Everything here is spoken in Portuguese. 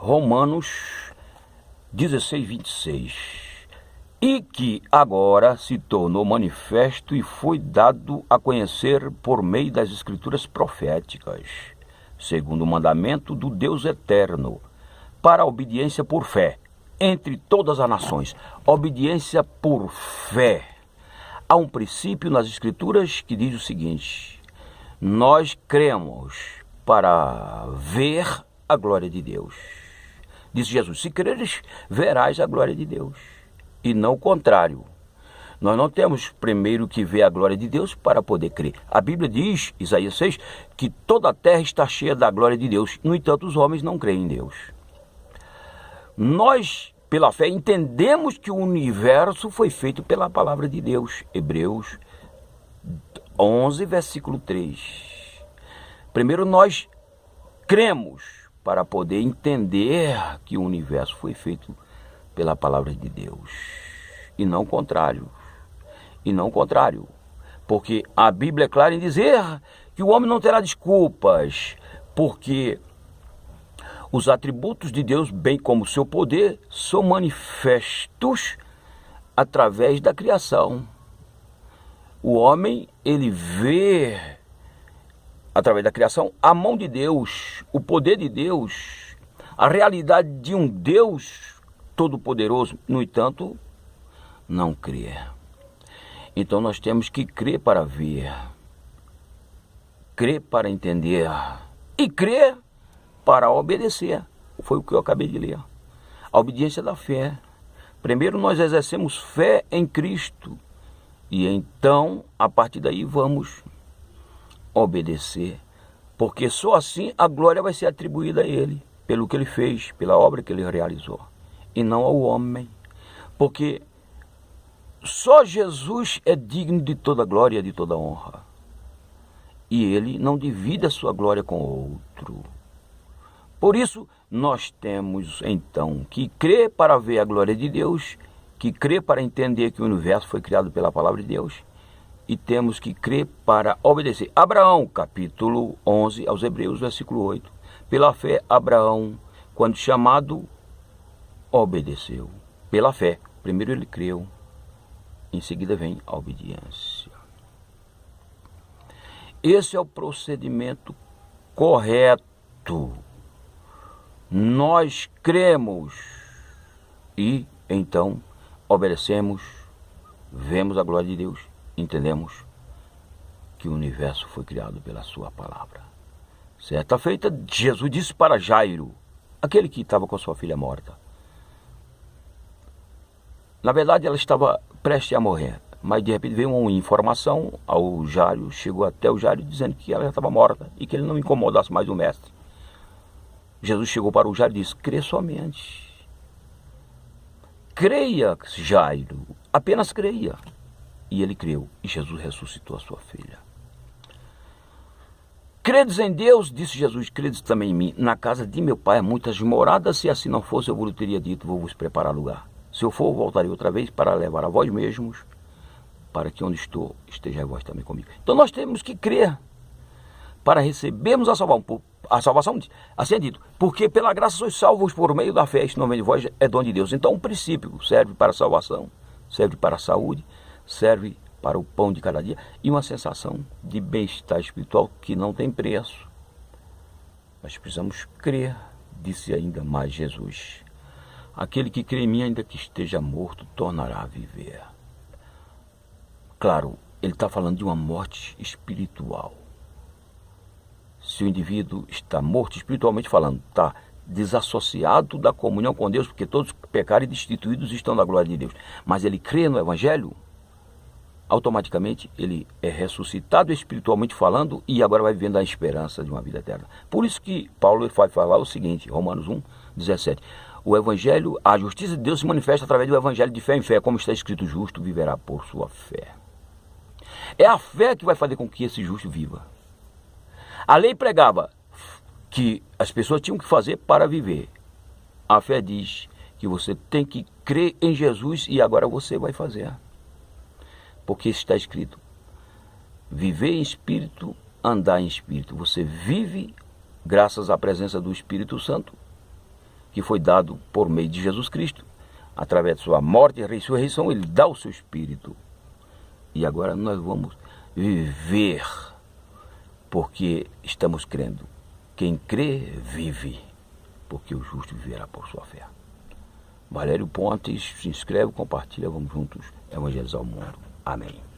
Romanos 16, 26. E que agora se tornou manifesto e foi dado a conhecer por meio das escrituras proféticas, segundo o mandamento do Deus eterno, para a obediência por fé entre todas as nações. Obediência por fé. Há um princípio nas escrituras que diz o seguinte: nós cremos para ver a glória de Deus. Disse Jesus: se creres, verás a glória de Deus. E não o contrário. Nós não temos primeiro que ver a glória de Deus para poder crer. A Bíblia diz, Isaías 6, que toda a terra está cheia da glória de Deus. No entanto, os homens não creem em Deus. Nós, pela fé, entendemos que o universo foi feito pela palavra de Deus. Hebreus 11, versículo 3. Primeiro nós cremos para poder entender que o universo foi feito pela palavra de Deus. E não o contrário. E não o contrário. Porque a Bíblia é clara em dizer que o homem não terá desculpas, porque os atributos de Deus, bem como o seu poder, são manifestos através da criação. O homem, ele vê, através da criação, a mão de Deus, o poder de Deus, a realidade de um Deus todo-poderoso. No entanto, não crê. Então nós temos que crer para ver, crer para entender e crer para obedecer. Foi o que eu acabei de ler. A obediência da fé. Primeiro nós exercemos fé em Cristo e então, a partir daí, vamos obedecer, porque só assim a glória vai ser atribuída a Ele, pelo que Ele fez, pela obra que Ele realizou, e não ao homem, porque só Jesus é digno de toda glória e de toda honra, e Ele não divide a sua glória com outro. Por isso, nós temos então que crer para ver a glória de Deus, que crer para entender que o universo foi criado pela palavra de Deus, e temos que crer para obedecer. Abraão, capítulo 11, aos Hebreus, versículo 8. Pela fé, Abraão, quando chamado, obedeceu. Pela fé. Primeiro ele creu, em seguida vem a obediência. Esse é o procedimento correto. Nós cremos e então obedecemos, vemos a glória de Deus, entendemos que o universo foi criado pela sua palavra. Certa feita, Jesus disse para Jairo, aquele que estava com a sua filha morta. Na verdade, ela estava prestes a morrer, mas de repente veio uma informação ao Jairo, chegou até o Jairo dizendo que ela já estava morta e que ele não incomodasse mais o mestre. Jesus chegou para o Jairo e disse: crê somente. Creia, Jairo, apenas creia. E ele creu, e Jesus ressuscitou a sua filha. Credes em Deus, disse Jesus, credes também em mim. Na casa de meu pai há muitas moradas, se assim não fosse, eu vos teria dito, vou vos preparar lugar. Se eu for, voltarei outra vez para levar a vós mesmos, para que onde estou, esteja vós também comigo. Então nós temos que crer, para recebermos a salvação. A salvação, assim é dito, porque pela graça sois salvos por meio da fé, isto não vem de vós, é dom de Deus. Então um princípio serve para a salvação, serve para a saúde, serve para o pão de cada dia e uma sensação de bem-estar espiritual que não tem preço. Nós precisamos crer, disse ainda mais Jesus. Aquele que crê em mim, ainda que esteja morto, tornará a viver. Claro, ele está falando de uma morte espiritual. Se o indivíduo está morto espiritualmente falando, está desassociado da comunhão com Deus, porque todos pecaram e destituídos estão da glória de Deus, mas ele crê no Evangelho, automaticamente ele é ressuscitado espiritualmente falando e agora vai vivendo a esperança de uma vida eterna. Por isso que Paulo vai falar o seguinte, Romanos 1, 17. O Evangelho, a justiça de Deus se manifesta através do Evangelho de fé em fé, como está escrito, justo viverá por sua fé. É a fé que vai fazer com que esse justo viva. A lei pregava que as pessoas tinham que fazer para viver. A fé diz que você tem que crer em Jesus e agora você vai fazer. Porque está escrito, viver em espírito, andar em espírito. Você vive graças à presença do Espírito Santo que foi dado por meio de Jesus Cristo, através de sua morte e ressurreição, ele dá o seu Espírito. E agora nós vamos viver, porque estamos crendo. Quem crê, vive, porque o justo viverá por sua fé. Valério Pontes, se inscreve, compartilha, vamos juntos evangelizar o mundo. Amém.